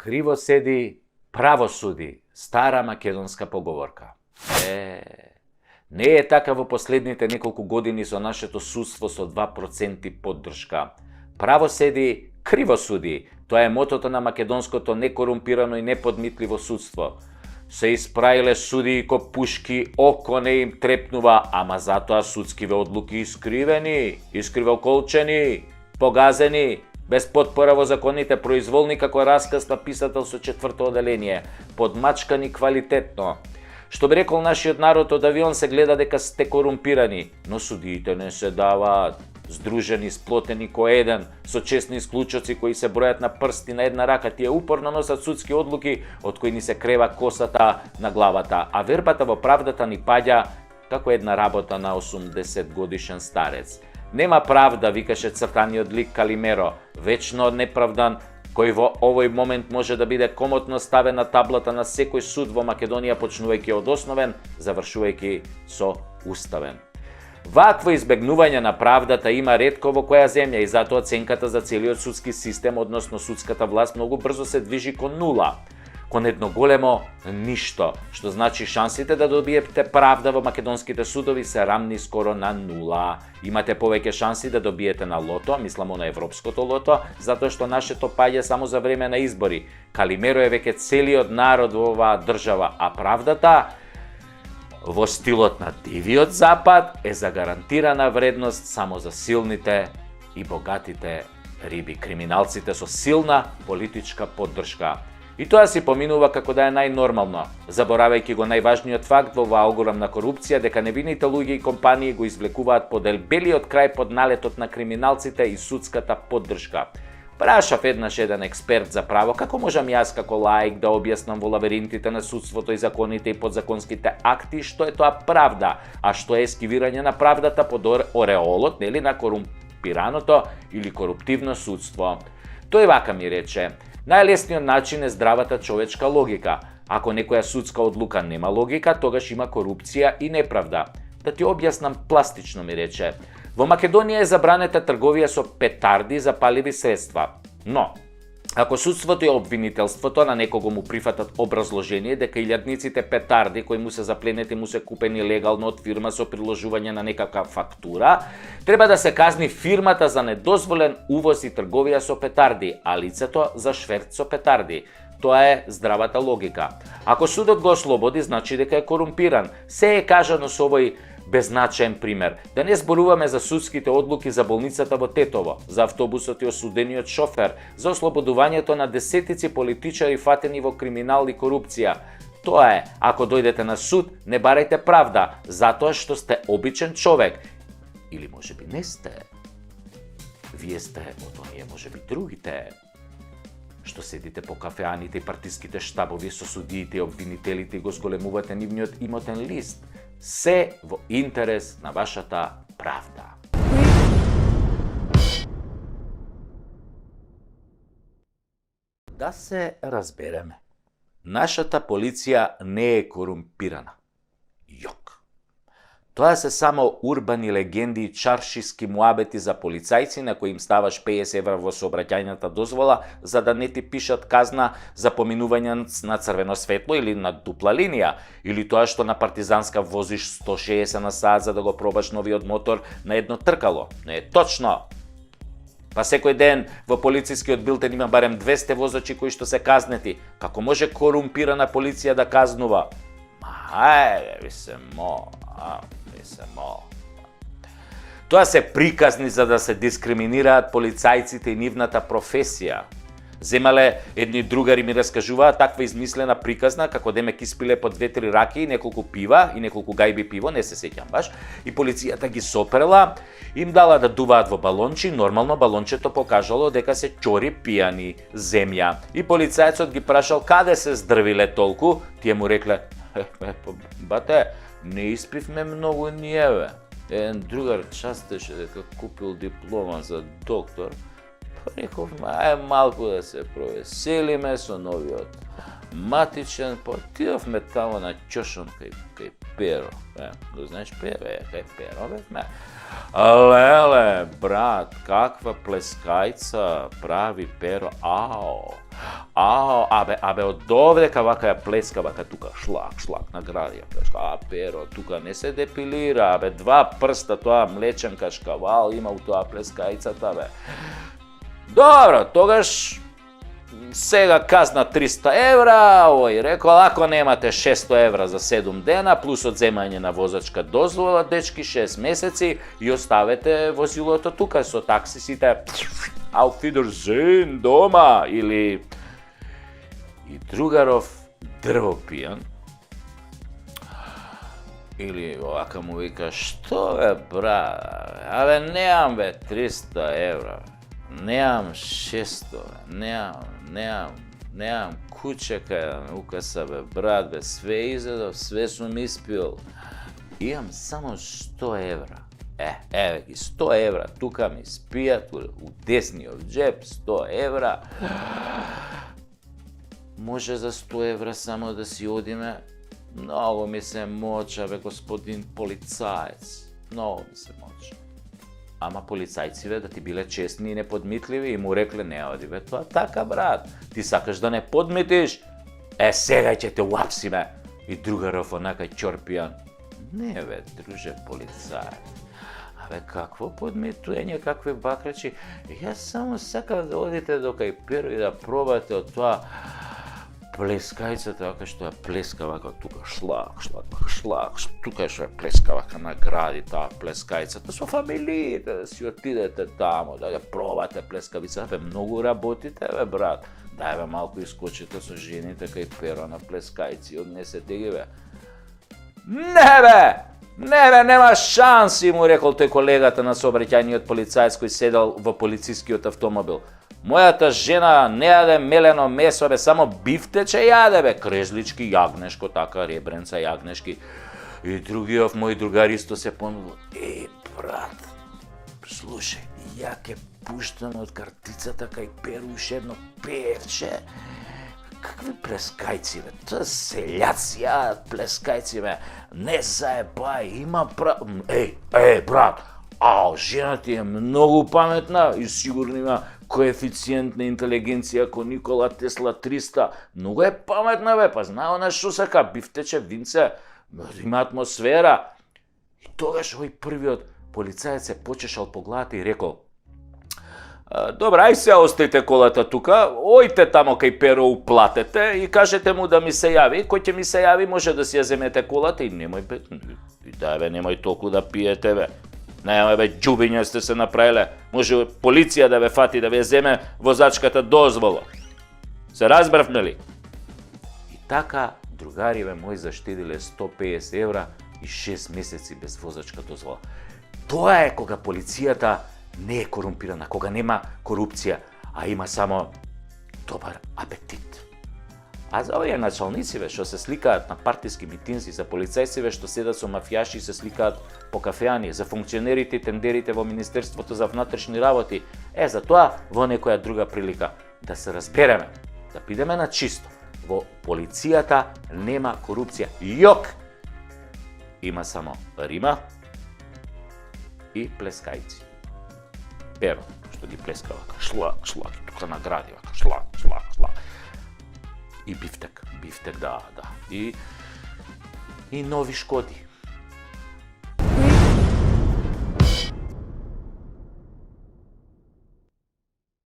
Криво седи, право суди. Стара македонска поговорка. Не е така во последните неколку години со нашето судство со 2% поддршка. Право седи, криво суди. Тоа е мотото на македонското некорумпирано и неподмитливо судство. Се испраиле судии ко пушки, око не им трепнува, ама затоа судскиве одлуки искривени, искривоколчени, погазени, без потпора во законите, произволни како расказ на писател со 4-то оделение, подмачкани квалитетно. Што би рекол нашиот народ, од авион се гледа дека сте корумпирани, но судиите не се даваат. Здружени, сплотени ко еден, со честни исклучоци кои се бројат на прсти на една рака, тие упорно носат судски одлуки од кои ни се крева косата на главата, а вербата во правдата ни паѓа како една работа на 80 годишен старец. Нема правда, викаше цртаниот лик Калимеро, вечно неправдан, кој во овој момент може да биде комотно ставен на таблата на секој суд во Македонија, почнувајќи од основен, завршувајќи со уставен. Вакво избегнување на правдата има ретко во која земја и затоа оценката за целиот судски систем, односно судската власт, многу брзо се движи кон нула, кон едно големо ништо, што значи шансите да добиете правда во македонските судови се рамни скоро на нула. Имате повеќе шанси да добиете на лото, мислам на европското лото, затоа што нашето паѓа само за време на избори. Калимеро е веќе целиот народ во оваа држава, а правдата во стилот на дивиот запад е за гарантирана вредност само за силните и богатите риби, криминалците со силна политичка поддршка. И тоа си поминува како да е најнормално, заборавајќи го најважниот факт во оваа огромна корупција, дека невините луѓе и компании го извлекуваат поделбелиот крај под налетот на криминалците и судската поддршка. Прашав еднаш еден експерт за право како можам јас како лаик да објаснам во лабиринтите на судството и законите и подзаконските акти што е тоа правда, а што е ескивирање на правдата под ореолот, нели, на корумпираното или коруптивно судство. Тој вака ми рече: најлесниот начин е здравата човечка логика. Ако некоја судска одлука нема логика, тогаш има корупција и неправда. Да ти објаснам пластично, ми рече. Во Македонија е забранета трговија со петарди и запаливи средства. Но, ако судството и обвинителството на некого му прифатат образложение дека илјадниците петарди кои му се запленети му се купени легално од фирма со приложување на некаква фактура, треба да се казни фирмата за недозволен увоз и трговија со петарди, а лицето за шверц со петарди. Тоа е здравата логика. Ако судот го ослободи, значи дека е корумпиран. Се е кажано со овој беззначаен пример. Да не зборуваме за судските одлуки за болницата во Тетово, за автобусот и осудениот шофер, за ослободувањето на десетици политичари фатени во криминал и корупција. Тоа е, ако дојдете на суд, не барајте правда, затоа што сте обичен човек. Или можеби не сте. Вие сте од оние можеби другите, што седите по кафеаните и партиските штабови со судиите и обвинителите и го зголемувате нивниот имотен лист. Се во интерес на вашата правда. Да се разбереме. Нашата полиција не е корумпирана. Јок. Тоа се само урбани легенди и чаршиски муабети за полицајци на кои им ставаш 50 евра во сообраќајната дозвола за да не ти пишат казна за поминување на црвено светло или на дупла линија, или тоа што на партизанска возиш 160 на сат за да го пробаш новиот мотор на едно тркало. Не е точно. Па секој ден во полицискиот билтен има барем 200 возачи кои што се казнети. Како може корумпирана полиција да казнува? Ви се Тоа се приказни за да се дискриминираат полицајците и нивната професија. Земале едни другари ми раскажуваат таква измислена приказна како демек испиле по 2-3 раки и неколку пива и неколку гајби пиво, не се сеќам баш, и полицијата ги сопрела, им дала да дуваат во балончи, нормално балончето покажало дека се ќори пијани земја. И полицајецот ги прашал каде се здрвиле толку, тие му рекле: бате, не испивме многу ниеве. Еден другар частеше дека купил диплома за доктор. Рековме, малку да се провеселиме со новиот матичен, отидовме тамо на ќошон кај Перо. Го знаеш Перо? Кај Перо бевме. Леле, брат, каква плескајца прави Перо. Абе, од овдека вака ја плеска, вака тука шлак, награди ја плеска. Pero, тука не се депилира, абе, 2 прста, тоа млечен кашкавал има у тоа плескајцата, бе. Добро, тогаш сега казна 300 евра, овој рекол, ако немате 600 евра за 7 дена, плюс одземање на возачка дозвола, дечки 6 месеци и оставете возилото тука со таксисите, auf Wiedersehen дома, или и другаров дрвопијан, или овака му вика, што бе брат, абе неам бе 300 евра, неам 600, неам куќа кај укаса бе брат, бе све изедов, све сум испил, имам само 100 евра. Еве ги 100 евра, тука ми спијат у десниот джеп, 100 евра. Може за 100 евра само да си одиме? Многу ми се моча, бе, господин полицаец. Многу ми се моча. Ама полицајциве да ти биле честни и неподмитливи и му рекле, не оди, бе, тоа така, брат. Ти сакаш да не подмитиш? Сега ќе те уапсиме. И другаров онака ќорпијан. Не, бе, друже полицаец. Абе, какво подмитување, какви бакрачи? Јас само сакам да одите до кај Перо и да пробате од тоа плескајцата, вака што ја плеска, вака тука шлак, тука што ја плеска, вака награди таа плескајцата со фамилиите, да си отидете тамо, да ја пробате плескавица. Абе, многу работите, бе, брат. Дај, бе, малку искочите со жените кај Перо на плескајци, однесете ги, бе. Не, бе, нема шанси, му рекол тој колегата на сообраќајниот полицаец кој седел во полицискиот автомобил. Мојата жена не јаде мелено месо, бе, само бифтече јаде, бе, крезлички, јагнешко, така, ребренца, јагнешки. И другиот мој другар исто се понудил. Брат, слушај, ја ке пуштам од картицата кај Перу уште едно певче. Какви плескајци, бе? Тоа селјаци јадат плескајци, бе. Не заебај, има брат, жена ти е многу паметна и сигурно има коефициент на интелигенција ко Никола Тесла 300. Многу е паметна, бе, па знае она што сака, бифтече, винце, има атмосфера. И тогаш овој првиот полицаец се почешал по главата и рекол, добра, ај се остајте колата тука, ојте тамо кај Перо, уплатете и кажете му да ми се јави. Кој ќе ми се јави, може да си ја земете колата и немој, бе, немој толку да пиете, бе. Немој, бе, џубиња сте се направиле. Може полиција да ве фати, да ве земе возачката дозвола. Се разбравме ли? И така, другариве мои заштедиле 150 евра и 6 месеци без возачка дозвола. Тоа е кога полицијата не е корумпирана, кога нема корупција, а има само добар апетит. А за овие началнициве што се сликаат на партиски митинзи, за полицајциве што седат со мафијаши и се сликаат по кафеани, за функционерите и тендерите во Министерството за внатрешни работи, за тоа во некоја друга прилика да се разбереме, да бидеме на чисто. Во полицијата нема корупција. Јок! Има само Рима и плескајци. Перо, што ги плеска вака, шлак, тука награди вака, шлак. И бифтек, да. И нови Шкоди.